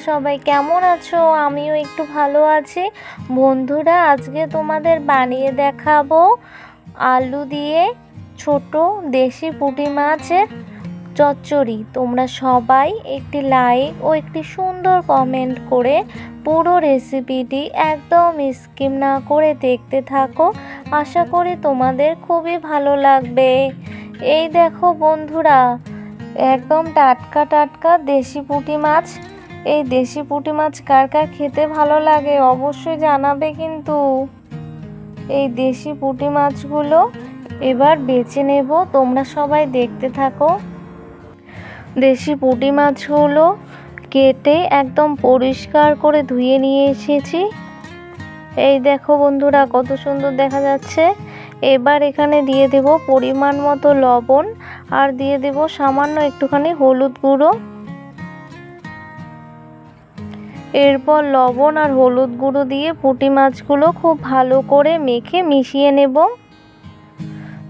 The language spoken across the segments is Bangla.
সবাই কেমন আছো? আমিও একটু ভালো আছি। বন্ধুরা, আজকে তোমাদের বানিয়ে দেখাবো আলু দিয়ে ছোট দেশি পুঁটি মাছের চচ্চড়ি। তোমরা সবাই একটি লাইক ও একটি সুন্দর কমেন্ট করে পুরো রেসিপিটি একদম স্কিপ না করে দেখতে থাকো। আশা করি তোমাদের খুবই ভালো লাগবে। এই দেখো বন্ধুরা, একদম টাটকা টাটকা দেশি পুঁটি মাছ। এই দেশি পুঁটি মাছ কার কার খেতে ভালো লাগে অবশ্যই জানাবে কিন্তু। এই দেশি পুঁটি মাছগুলো এবার বেছে নেব, তোমরা সবাই দেখতে থাকো। দেশি পুঁটি মাছগুলো কেটে একদম পরিষ্কার করে ধুয়ে নিয়ে এসেছি। এই দেখো বন্ধুরা, কত সুন্দর দেখা যাচ্ছে। এবার এখানে দিয়ে দেব পরিমাণ মতো লবণ আর দিয়ে দেব সামান্য একটুখানি হলুদ গুঁড়ো। এরপর লবণ আর হলুদ গুঁড়ো দিয়ে পুঁটি মাছগুলো খুব ভালো করে মেখে মিশিয়ে নেব।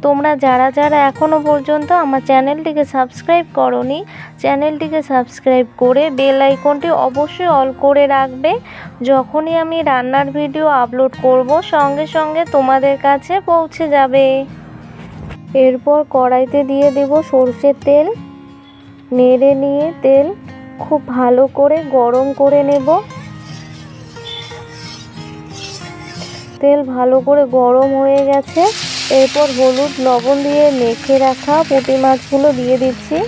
তোমরা যারা যারা এখনো পর্যন্ত আমার চ্যানেলটিকে সাবস্ক্রাইব করোনি, চ্যানেলটিকে সাবস্ক্রাইব করে বেল আইকনটি অবশ্যই অল করে রাখবে। যখনই আমি রান্নার ভিডিও আপলোড করব সঙ্গে সঙ্গে তোমাদের কাছে পৌঁছে যাবে। এরপর কড়াইতে দিয়ে দেব সরষের তেল। নেড়ে নিয়ে তেল খুব ভালো করে গরম করে নেব। তেল ভালো করে গরম হয়ে গেছে। এরপর হলুদ লবণ দিয়ে মেখে রাখা পুঁটি মাছগুলো দিয়ে দিচ্ছি।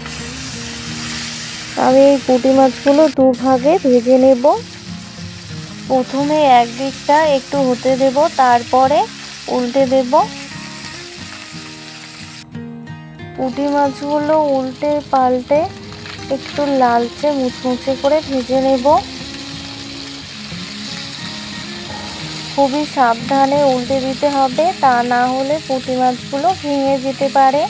আমি এই পুঁটি মাছগুলো দুভাগে ভেজে নেব। প্রথমে একদিকটা একটু হতে দেব, তারপরে উল্টে দেব। পুঁটি মাছগুলো উল্টে পাল্টে একটু লালচে মুচমুচে করে ভেজে নেব। খুবই সাবধানে উল্টে দিতে হবে, তা না হলে পুঁটি মাছগুলো ভেঙে যেতে পারে।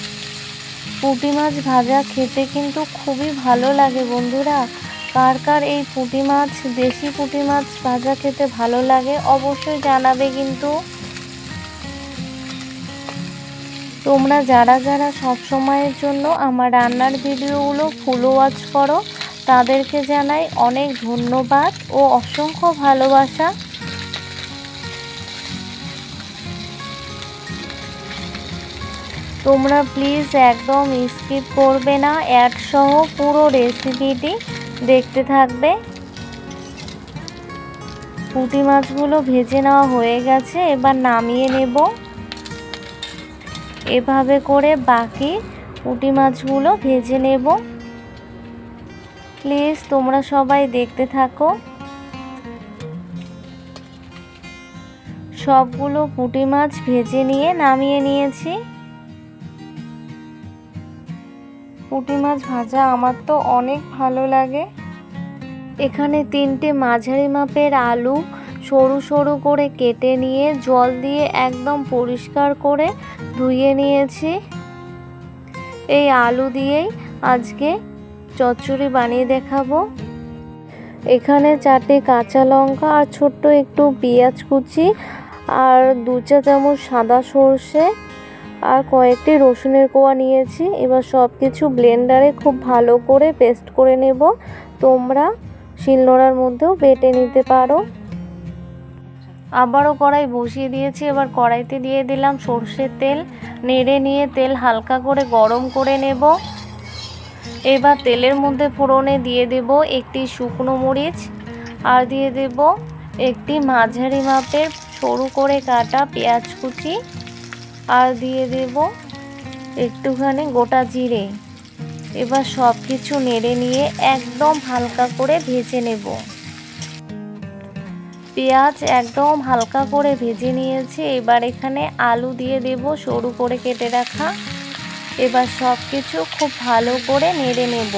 পুঁটি মাছ ভাজা খেতে কিন্তু খুবই ভালো লাগে বন্ধুরা। কার কার এই পুঁটি মাছ, দেশি পুঁটি মাছ ভাজা খেতে ভালো লাগে অবশ্যই জানাবে কিন্তু। তোমরা যারা যারা সব সময়ের জন্য আমার রান্নার ভিডিওগুলো ফুল ওয়াচ করো তাদেরকে জানাই অনেক ধন্যবাদ ও অসংখ্য ভালোবাসা। তোমরা প্লিজ একদম স্কিপ করবে না, অ্যাড সহ পুরো রেসিপিটি দেখতে থাকবে। পুঁটি মাছগুলো ভেজে নেওয়া হয়ে গেছে, এবার নামিয়ে নেব। এভাবে করে বাকি পুঁটি মাছগুলো ভেজে নেব। প্লিজ তোমরা সবাই দেখতে থাকো। সবগুলো পুঁটি মাছ ভেজে নিয়ে নামিয়ে নিয়েছি। পুঁটি মাছ ভাজা আমার তো অনেক ভালো লাগে। এখানে 3টে মাঝারি মাপের আলু সরু সরু করে কেটে নিয়ে জল দিয়ে একদম পরিষ্কার করে ধুয়ে নিয়েছি। এই আলু দিয়েই আজকে চচ্চড়ি বানিয়ে দেখাবো। এখানে 4টে কাঁচা লঙ্কা আর ছোট্ট একটু পেঁয়াজ কুচি আর 2 চা চামচ সাদা সর্ষে আর কয়েকটি রসুনের কোয়া নিয়েছি। এবার সব কিছু ব্লেন্ডারে খুব ভালো করে পেস্ট করে নেব। তোমরা শিলনোড়ার মধ্যেও বেটে নিতে পারো। আবারও কড়াই বসিয়ে দিয়েছি। এবার কড়াইতে দিয়ে দিলাম সর্ষের তেল। নেড়ে নিয়ে তেল হালকা করে গরম করে নেব। এবার তেলের মধ্যে ফোড়নে দিয়ে দেব একটি শুকনো মরিচ আর দিয়ে দেব একটি মাঝারি মাপের সরু করে কাটা পেঁয়াজ কুচি আর দিয়ে দেব একটুখানি গোটা জিরে। এবার সব কিছু নেড়ে নিয়ে একদম হালকা করে ভেজে নেব। পেঁয়াজ একদম হালকা করে ভেজে নিয়েছি। এবার এখানে আলু দিয়ে দেব সরু করে কেটে রাখা। এবার সব কিছু খুব ভালো করে নেড়ে নেব।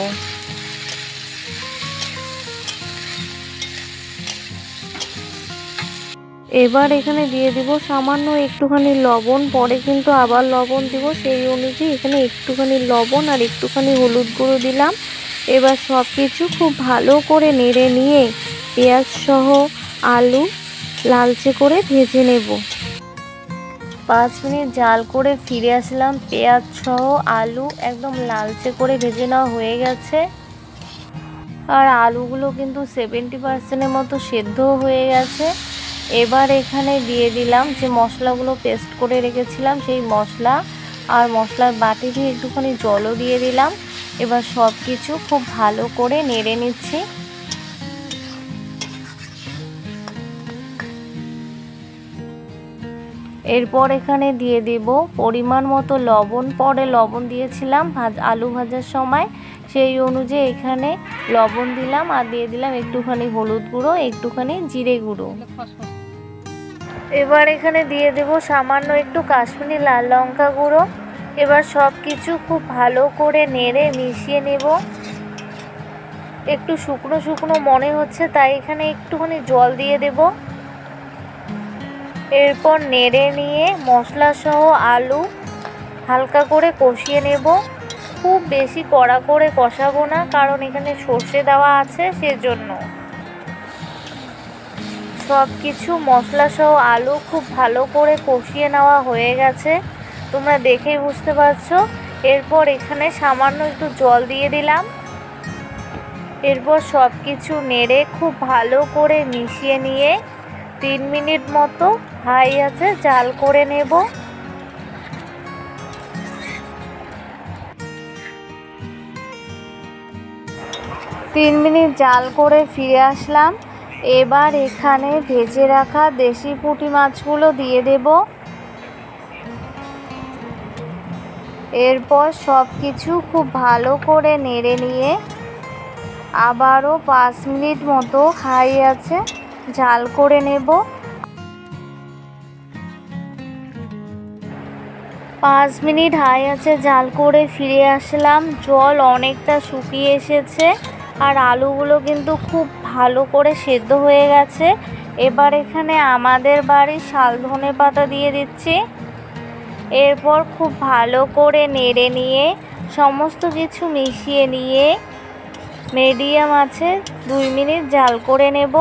এবার এখানে দিয়ে দেব সামান্য একটুখানি লবণ, পরে কিন্তু আবার লবণ দিব, সেই অনুযায়ী এখানে একটুখানি লবণ আর একটুখানি হলুদ গুঁড়ো দিলাম। এবার সব কিছু খুব ভালো করে নেড়ে নিয়ে পেঁয়াজ সহ আলু লালচে করে ভেজে নেব। 5 মিনিট জাল করে ফিরে আসলাম। পেঁয়াজ সহ আলু একদম লালচে করে ভেজে নেওয়া হয়ে গেছে। আর আলুগুলো কিন্তু 70% মতো সেদ্ধ হয়ে গেছে। এবার এখানে দিয়ে দিলাম যে মশলাগুলো পেস্ট করে রেখেছিলাম সেই মশলা, আর মশলার বাটি দিয়ে একটুখানি জলও দিয়ে দিলাম। এবার সব কিছু খুব ভালো করে নেড়ে নিচ্ছি। এরপর এখানে দিয়ে দেব পরিমাণ মতো লবণ। পরে লবণ দিয়েছিলাম আলু ভাজার সময়, সেই অনুযায়ী এখানে লবণ দিলাম। আর দিয়ে দিলাম একটুখানি হলুদ গুঁড়ো, একটুখানি জিরে গুঁড়ো। এবার এখানে দিয়ে দেব সামান্য একটু কাশ্মীরি লাল লঙ্কা গুঁড়ো। এবার সব কিছু খুব ভালো করে নেড়ে মিশিয়ে নেব। একটু শুকনো শুকনো মনে হচ্ছে, তাই এখানে একটুখানি জল দিয়ে দেব। এরপর নেড়ে নিয়ে মশলা সহ আলু হালকা করে কষিয়ে নেব। খুব বেশি কড়া করে কষাবো না, কারণ এখানে সর্ষে দেওয়া আছে, সেজন্য। সব কিছু মশলা সহ আলু খুব ভালো করে কষিয়ে নেওয়া হয়ে গেছে, তোমরা দেখেই বুঝতে পারছো। এরপর এখানে সামান্য একটু জল দিয়ে দিলাম। এরপর সব কিছু নেড়ে খুব ভালো করে মিশিয়ে নিয়ে 3 মিনিট মতো হাই আছে জাল করে নেব। 3 মিনিট জাল করে ফিরে আসলাম। এবার এখানে ভেজে রাখা দেশি পুঁটি মাছগুলো দিয়ে দেব। এরপর সব কিছু খুব ভালো করে নেড়ে নিয়ে আবারও 5 মিনিট মতো হাই আছে জাল করে নেব। 5 মিনিট হাই আছে জাল করে ফিরে আসলাম। জল অনেকটা শুকিয়ে এসেছে, আর আলুগুলো কিন্তু খুব ভালো করে সেদ্ধ হয়ে গেছে। এবার এখানে আমাদের বাড়ির শাল ধনে পাতা দিয়ে দিচ্ছি। এরপর খুব ভালো করে নেড়ে নিয়ে সমস্ত কিছু মিশিয়ে নিয়ে মিডিয়াম আছে 2 মিনিট জাল করে নেব।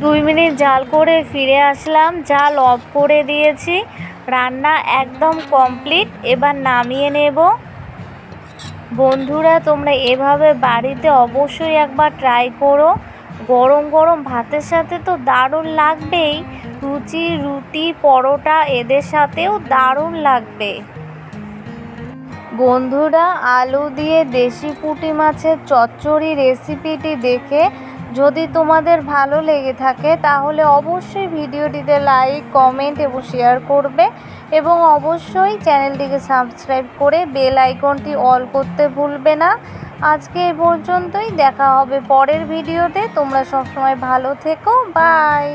2 মিনিট জাল করে ফিরে আসলাম, জাল অফ করে দিয়েছি। রান্না একদম কমপ্লিট। এবার নামিয়ে নেব। বন্ধুরা, তোমরা এভাবে বাড়িতে অবশ্যই একবার ট্রাই করো। গরম গরম ভাতের সাথে তো দারুণ লাগবেই, লুচি, রুটি, পরোটা এদের সাথেও দারুণ লাগবে। বন্ধুরা, আলু দিয়ে দেশি পুঁটি মাছের চচ্চড়ি রেসিপিটি দেখে যদি তোমাদের ভালো লেগে থাকে তাহলে অবশ্যই ভিডিওটিতে লাইক, কমেন্ট এবং শেয়ার করবে, এবং অবশ্যই চ্যানেলটিকে সাবস্ক্রাইব করে বেল আইকনটি অল করতে ভুলবে না। আজকে এই পর্যন্তই, দেখা হবে পরের ভিডিওতে। তোমরা সবসময় ভালো থেকো। বাই।